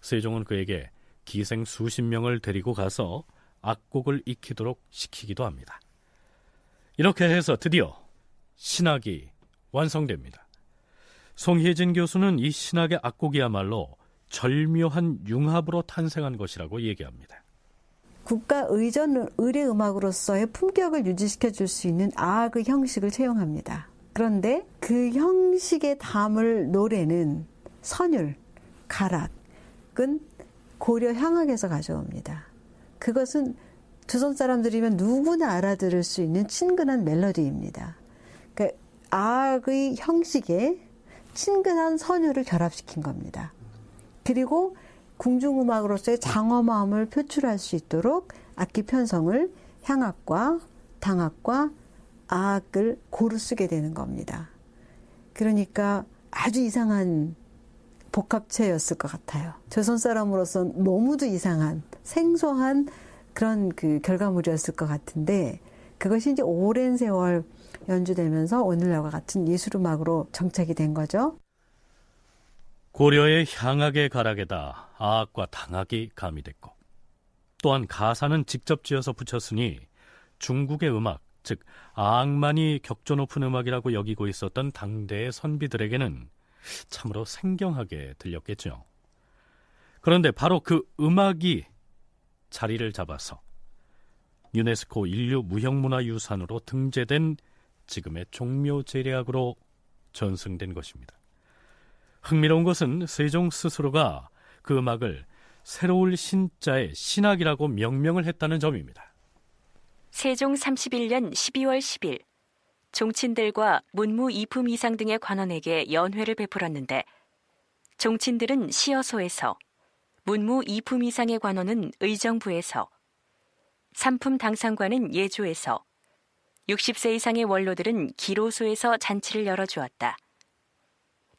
세종은 그에게 기생 수십 명을 데리고 가서 악곡을 익히도록 시키기도 합니다. 이렇게 해서 드디어 신학이 완성됩니다. 송혜진 교수는 이 신학의 악곡이야말로 절묘한 융합으로 탄생한 것이라고 얘기합니다. 국가 의전 의례 음악으로서의 품격을 유지시켜 줄 수 있는 아악의 형식을 채용합니다. 그런데 그 형식에 담을 노래는 선율, 가락은 고려 향악에서 가져옵니다. 그것은 조선 사람들이면 누구나 알아들을 수 있는 친근한 멜로디입니다. 그러니까 아악의 형식에 친근한 선율을 결합시킨 겁니다. 그리고 궁중음악으로서의 장엄함을 표출할 수 있도록 악기 편성을 향악과 당악과 아악을 고루 쓰게 되는 겁니다. 그러니까 아주 이상한 복합체였을 것 같아요. 조선 사람으로서는 너무도 이상한 생소한 그런 그 결과물이었을 것 같은데 그것이 이제 오랜 세월 연주되면서 오늘날과 같은 예술음악으로 정착이 된 거죠. 고려의 향악의 가락에다 아악과 당악이 가미됐고 또한 가사는 직접 지어서 붙였으니 중국의 음악, 즉 아악만이 격조 높은 음악이라고 여기고 있었던 당대의 선비들에게는 참으로 생경하게 들렸겠죠. 그런데 바로 그 음악이 자리를 잡아서 유네스코 인류 무형문화유산으로 등재된 지금의 종묘제례악으로 전승된 것입니다. 흥미로운 것은 세종 스스로가 그 음악을 새로울 신자의 신학이라고 명명을 했다는 점입니다. 세종 31년 12월 10일 종친들과 문무 이품 이상 등의 관원에게 연회를 베풀었는데 종친들은 시여소에서, 문무 이품 이상의 관원은 의정부에서, 삼품 당상관은 예조에서, 60세 이상의 원로들은 기로소에서 잔치를 열어주었다.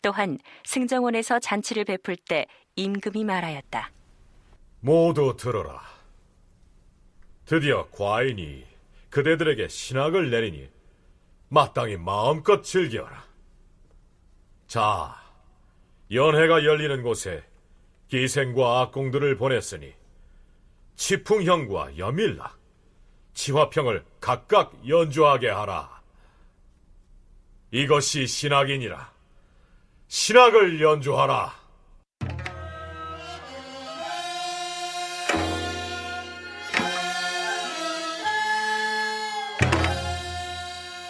또한 승정원에서 잔치를 베풀 때 임금이 말하였다. 모두 들어라. 드디어 과인이 그대들에게 신학을 내리니 마땅히 마음껏 즐겨라. 자, 연회가 열리는 곳에 기생과 악공들을 보냈으니 치풍형과 여밀락, 치화평을 각각 연주하게 하라. 이것이 신학이니라. 신학을 연주하라.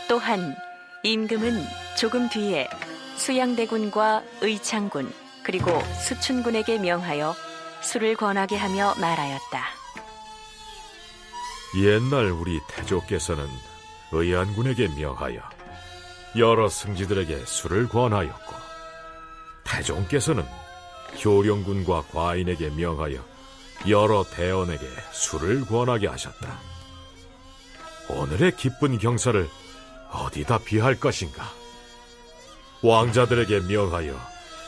또한 임금은 조금 뒤에 수양대군과 의창군 그리고 수춘군에게 명하여 술을 권하게 하며 말하였다. 옛날 우리 태조께서는 의안군에게 명하여 여러 승지들에게 술을 권하였고, 태종께서는 효령군과 과인에게 명하여 여러 대원에게 술을 권하게 하셨다. 오늘의 기쁜 경사를 어디다 비할 것인가? 왕자들에게 명하여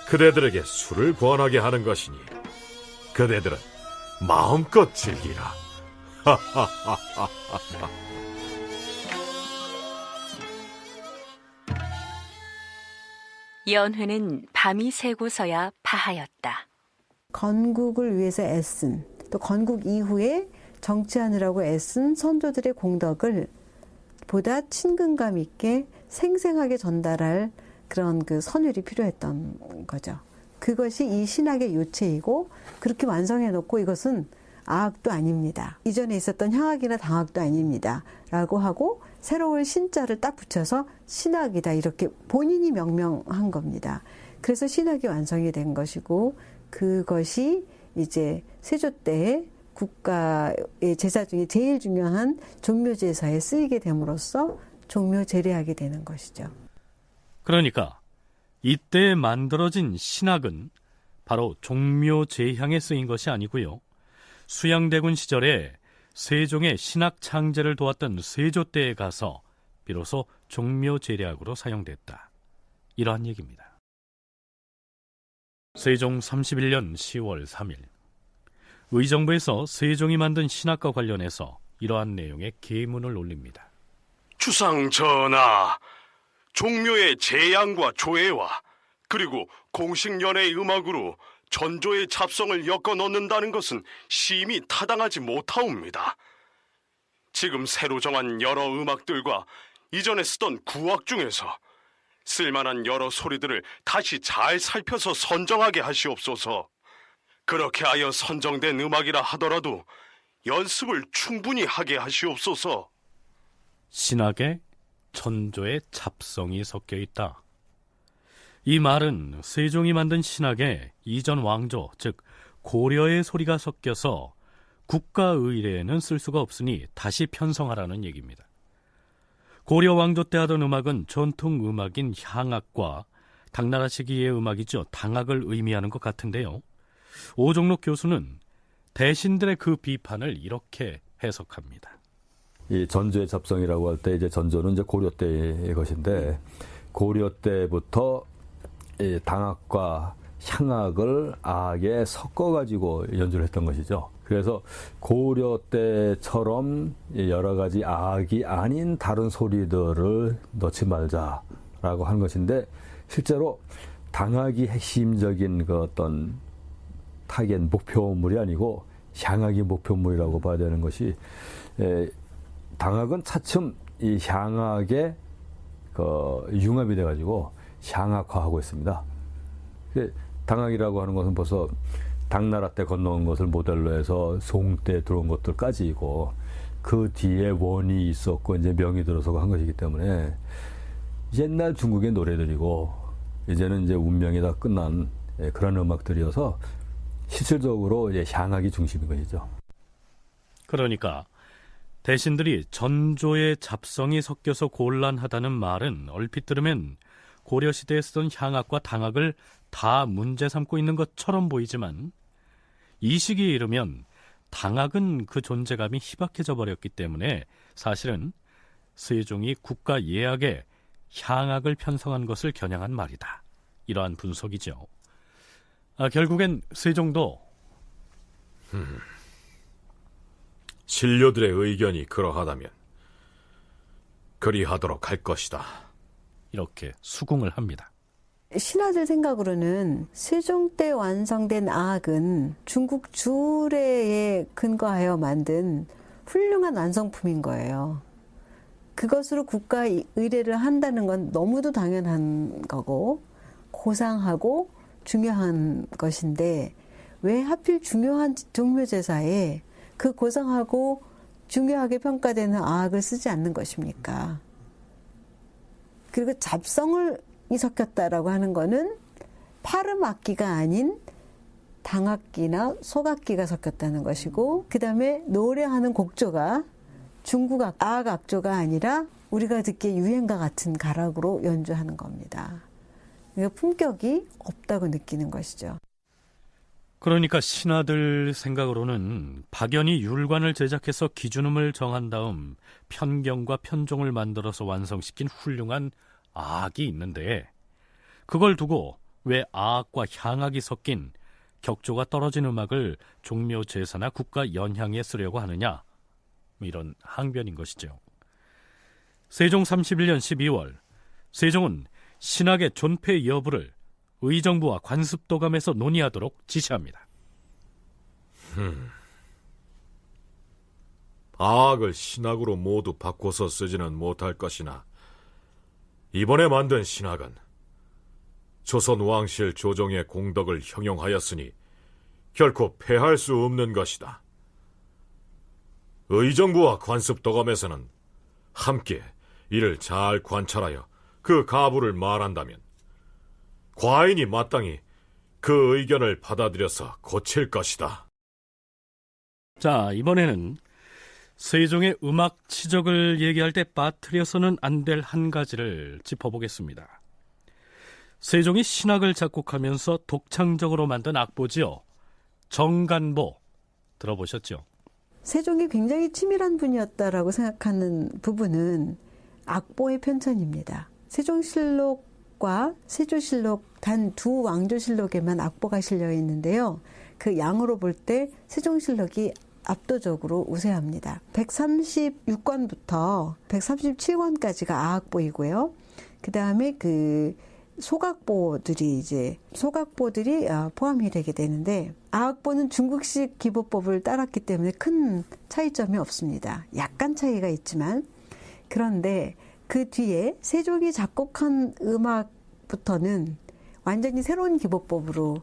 그대들에게 술을 권하게 하는 것이니 그대들은 마음껏 즐기라. 연회는 밤이 새고서야 파하였다. 건국을 위해서 애쓴, 또 건국 이후에 정치하느라고 애쓴 선조들의 공덕을 보다 친근감 있게 생생하게 전달할 그런 그 선율이 필요했던 거죠. 그것이 이 신학의 요체이고, 그렇게 완성해 놓고 이것은 아학도 아닙니다, 이전에 있었던 향학이나 당학도 아닙니다 라고 하고 새로운 신자를 딱 붙여서 신학이다 이렇게 본인이 명명한 겁니다. 그래서 신학이 완성이 된 것이고, 그것이 이제 세조 때의 국가의 제사 중에 제일 중요한 종묘제사에 쓰이게 됨으로써 종묘제례하게 되는 것이죠. 그러니까 이때 만들어진 신학은 바로 종묘제향에 쓰인 것이 아니고요, 수양대군 시절에 세종의 신학 창제를 도왔던 세조 때에 가서 비로소 종묘제례학으로 사용됐다, 이러한 얘기입니다. 세종 31년 10월 3일 의정부에서 세종이 만든 신학과 관련해서 이러한 내용의 계문을 올립니다. 주상 전하, 종묘의 제양과 조예와 그리고 공식 연회의 음악으로 전조의 잡성을 엮어 넣는다는 것은 심히 타당하지 못하옵니다. 지금 새로 정한 여러 음악들과 이전에 쓰던 구악 중에서 쓸만한 여러 소리들을 다시 잘 살펴서 선정하게 하시옵소서. 그렇게 하여 선정된 음악이라 하더라도 연습을 충분히 하게 하시옵소서. 신학에 전조의 잡성이 섞여 있다. 이 말은 세종이 만든 신학에 이전 왕조, 즉 고려의 소리가 섞여서 국가의례에는 쓸 수가 없으니 다시 편성하라는 얘기입니다. 고려 왕조 때 하던 음악은 전통 음악인 향악과 당나라 시기의 음악이죠, 당악을 의미하는 것 같은데요, 오종록 교수는 대신들의 그 비판을 이렇게 해석합니다. 이 전조의 잡성이라고 할 때 이제 전조는 이제 고려 때의 것인데, 고려 때부터 이 당악과 향악을 악에 섞어가지고 연주를 했던 것이죠. 그래서 고려 때처럼 여러 가지 악이 아닌 다른 소리들을 넣지 말자라고 한 것인데, 실제로 당악이 핵심적인 그 어떤 타겟 목표물이 아니고 향악이 목표물이라고 봐야 되는 것이, 당악은 차츰 이 향악에 그 융합이 돼가지고 향악화하고 있습니다. 당악이라고 하는 것은 벌써 당나라 때 건너온 것을 모델로 해서 송 때 들어온 것들까지이고, 그 뒤에 원이 있었고 이제 명이 들어서고 한 것이기 때문에 옛날 중국의 노래들이고, 이제는 이제 운명이 다 끝난 그런 음악들이어서 실질적으로 이제 향악이 중심인 것이죠. 그러니까 대신들이 전조의 잡성이 섞여서 곤란하다는 말은 얼핏 들으면 고려시대에 쓰던 향악과 당악을 다 문제 삼고 있는 것처럼 보이지만, 이 시기에 이르면 당악은 그 존재감이 희박해져 버렸기 때문에 사실은 세종이 국가 예약에 향악을 편성한 것을 겨냥한 말이다, 이러한 분석이죠. 결국엔 세종도 신료들의 의견이 그러하다면 그리하도록 할 것이다, 이렇게 수긍을 합니다. 신하들 생각으로는 세종 때 완성된 아학은 중국 주례에 근거하여 만든 훌륭한 완성품인 거예요. 그것으로 국가 의례를 한다는 건 너무도 당연한 거고 고상하고 중요한 것인데, 왜 하필 중요한 종묘제사에 그 고상하고 중요하게 평가되는 아학을 쓰지 않는 것입니까? 그리고 잡성을 섞였다라고 하는 거는 파름악기가 아닌 당악기나 소악기가 섞였다는 것이고, 그 다음에 노래하는 곡조가 중국 아악 악조가 아니라 우리가 듣기에 유행가 같은 가락으로 연주하는 겁니다. 그러니까 품격이 없다고 느끼는 것이죠. 그러니까 신하들 생각으로는 박연이 율관을 제작해서 기준음을 정한 다음 편경과 편종을 만들어서 완성시킨 훌륭한 악이 있는데, 그걸 두고 왜 아악과 향악이 섞인 격조가 떨어진 음악을 종묘 제사나 국가 연향에 쓰려고 하느냐, 이런 항변인 것이죠. 세종 31년 12월 세종은 신학의 존폐 여부를 의정부와 관습도감에서 논의하도록 지시합니다. 아악을 신학으로 모두 바꿔서 쓰지는 못할 것이나 이번에 만든 신학은 조선 왕실 조정의 공덕을 형용하였으니 결코 패할 수 없는 것이다. 의정부와 관습도감에서는 함께 이를 잘 관찰하여 그 가부를 말한다면 과인이 마땅히 그 의견을 받아들여서 고칠 것이다. 자, 이번에는 세종의 음악 치적을 얘기할 때 빠뜨려서는 안 될 한 가지를 짚어보겠습니다. 세종이 신학을 작곡하면서 독창적으로 만든 악보지요. 정간보 들어보셨죠? 세종이 굉장히 치밀한 분이었다라고 생각하는 부분은 악보의 편찬입니다. 세종실록과 세조실록 단 두 왕조실록에만 악보가 실려 있는데요. 그 양으로 볼 때 세종실록이 압도적으로 우세합니다. 136권부터 137권까지가 아악보이고요. 그 다음에 그 소각보들이 포함이 되게 되는데, 아악보는 중국식 기보법을 따랐기 때문에 큰 차이점이 없습니다. 약간 차이가 있지만, 그런데 그 뒤에 세종이 작곡한 음악부터는 완전히 새로운 기보법으로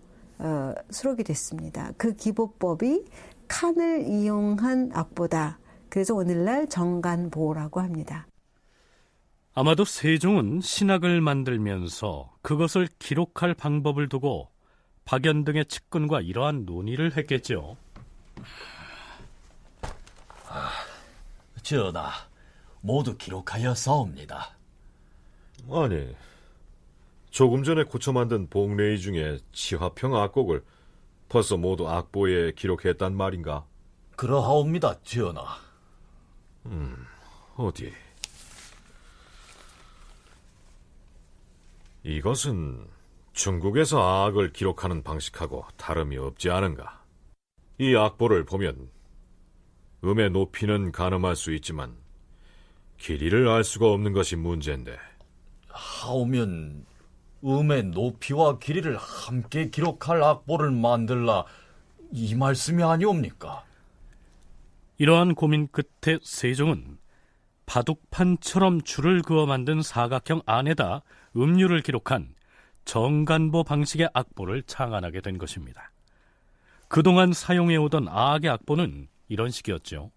수록이 됐습니다. 그 기보법이 칸을 이용한 악보다. 그래서 오늘날 정간보라고 합니다. 아마도 세종은 신학을 만들면서 그것을 기록할 방법을 두고 박연 등의 측근과 이러한 논의를 했겠죠. 전하, 모두 기록하여 싸웁니다. 아니, 조금 전에 고쳐 만든 복례의 중에 치화평 악곡을 벌써 모두 악보에 기록했단 말인가? 그러하옵니다, 전하. 어디? 이것은 중국에서 아악을 기록하는 방식하고 다름이 없지 않은가? 이 악보를 보면 음의 높이는 가늠할 수 있지만 길이를 알 수가 없는 것이 문제인데. 하오면 음의 높이와 길이를 함께 기록할 악보를 만들라, 이 말씀이 아니옵니까? 이러한 고민 끝에 세종은 바둑판처럼 줄을 그어 만든 사각형 안에다 음률을 기록한 정간보 방식의 악보를 창안하게 된 것입니다. 그동안 사용해오던 아악의 악보는 이런 식이었죠.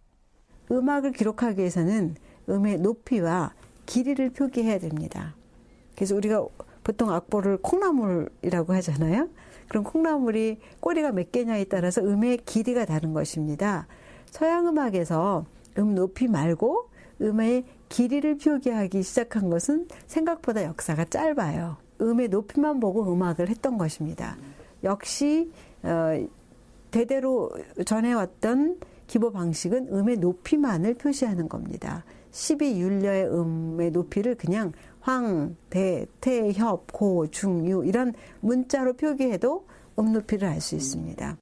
음악을 기록하기 위해서는 음의 높이와 길이를 표기해야 됩니다. 그래서 우리가 보통 악보를 콩나물이라고 하잖아요. 그럼 콩나물이 꼬리가 몇 개냐에 따라서 음의 길이가 다른 것입니다. 서양 음악에서 음 높이 말고 음의 길이를 표기하기 시작한 것은 생각보다 역사가 짧아요. 음의 높이만 보고 음악을 했던 것입니다. 역시 대대로 전해왔던 기보 방식은 음의 높이만을 표시하는 겁니다. 12율려의 음의 높이를 그냥 황, 대, 태, 협, 고, 중, 유 이런 문자로 표기해도 음 높이를 알 수 있습니다.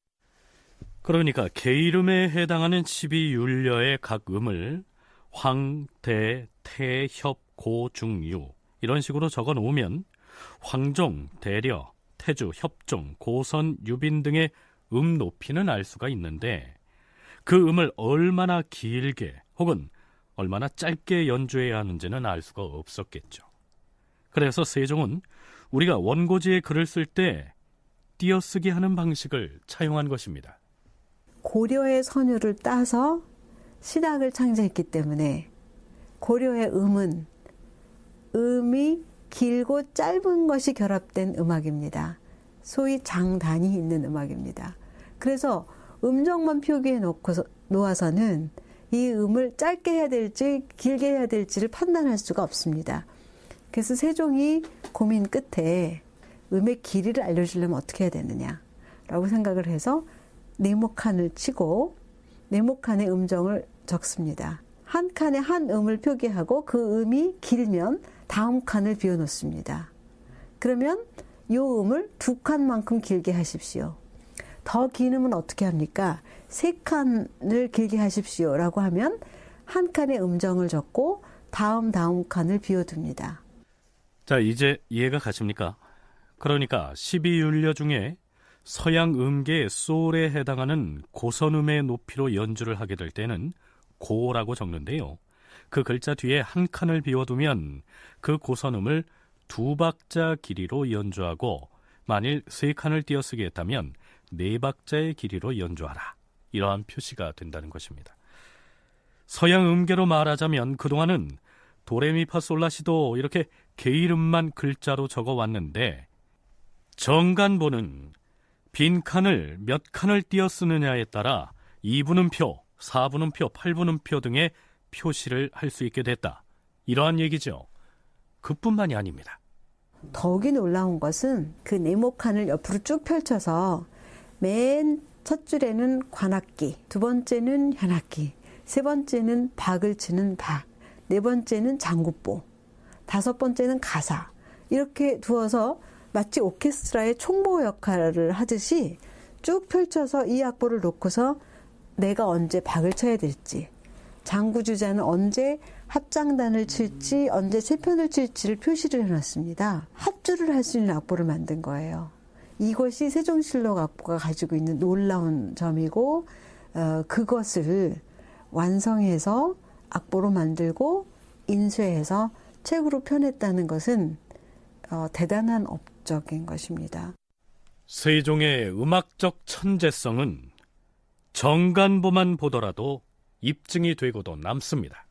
그러니까 계이름에 해당하는 12율려의 각 음을 황, 대, 태, 협, 고, 중, 유 이런 식으로 적어 놓으면 황종, 대려, 태주, 협종, 고선, 유빈 등의 음 높이는 알 수가 있는데 그 음을 얼마나 길게 혹은 얼마나 짧게 연주해야 하는지는 알 수가 없었겠죠. 그래서 세종은 우리가 원고지에 글을 쓸 때 띄어쓰기 하는 방식을 차용한 것입니다. 고려의 선율을 따서 신학을 창제했기 때문에 고려의 음은 음이 길고 짧은 것이 결합된 음악입니다. 소위 장단이 있는 음악입니다. 그래서 음정만 표기해 놓아서는 이 음을 짧게 해야 될지 길게 해야 될지를 판단할 수가 없습니다. 그래서 세종이 고민 끝에 음의 길이를 알려주려면 어떻게 해야 되느냐라고 생각을 해서 네모칸을 치고 네모칸의 음정을 적습니다. 한 칸에 한 음을 표기하고 그 음이 길면 다음 칸을 비워놓습니다. 그러면 이 음을 2칸만큼 길게 하십시오. 더 긴 음은 어떻게 합니까? 3칸을 길게 하십시오라고 하면 한 칸의 음정을 적고 다음 칸을 비워둡니다. 자, 이제 이해가 가십니까? 그러니까 12율려 중에 서양 음계의 솔에 해당하는 고선음의 높이로 연주를 하게 될 때는 고라고 적는데요. 그 글자 뒤에 한 칸을 비워두면 그 고선음을 2박자 길이로 연주하고 만일 3칸을 띄어쓰게 했다면 4박자의 길이로 연주하라. 이러한 표시가 된다는 것입니다. 서양 음계로 말하자면 그동안은 도레미파솔라시도 이렇게 개이름만 글자로 적어왔는데 정간보는 빈칸을 몇 칸을 띄어 쓰느냐에 따라 2분음표, 4분음표, 8분음표 등의 표시를 할 수 있게 됐다. 이러한 얘기죠. 그뿐만이 아닙니다. 더욱이 놀라운 것은 그 네모칸을 옆으로 쭉 펼쳐서 맨 첫 줄에는 관악기, 두 번째는 현악기, 세 번째는 박을 치는 박, 네 번째는 장구보, 다섯 번째는 가사, 이렇게 두어서 마치 오케스트라의 총보 역할을 하듯이 쭉 펼쳐서 이 악보를 놓고서 내가 언제 박을 쳐야 될지, 장구주자는 언제 합장단을 칠지, 언제 세편을 칠지를 표시를 해놨습니다. 합주를 할 수 있는 악보를 만든 거예요. 이것이 세종실록 악보가 가지고 있는 놀라운 점이고, 그것을 완성해서 악보로 만들고 인쇄해서 책으로 펴냈다는 것은 대단한 업적인 것입니다. 세종의 음악적 천재성은 정간보만 보더라도 입증이 되고도 남습니다.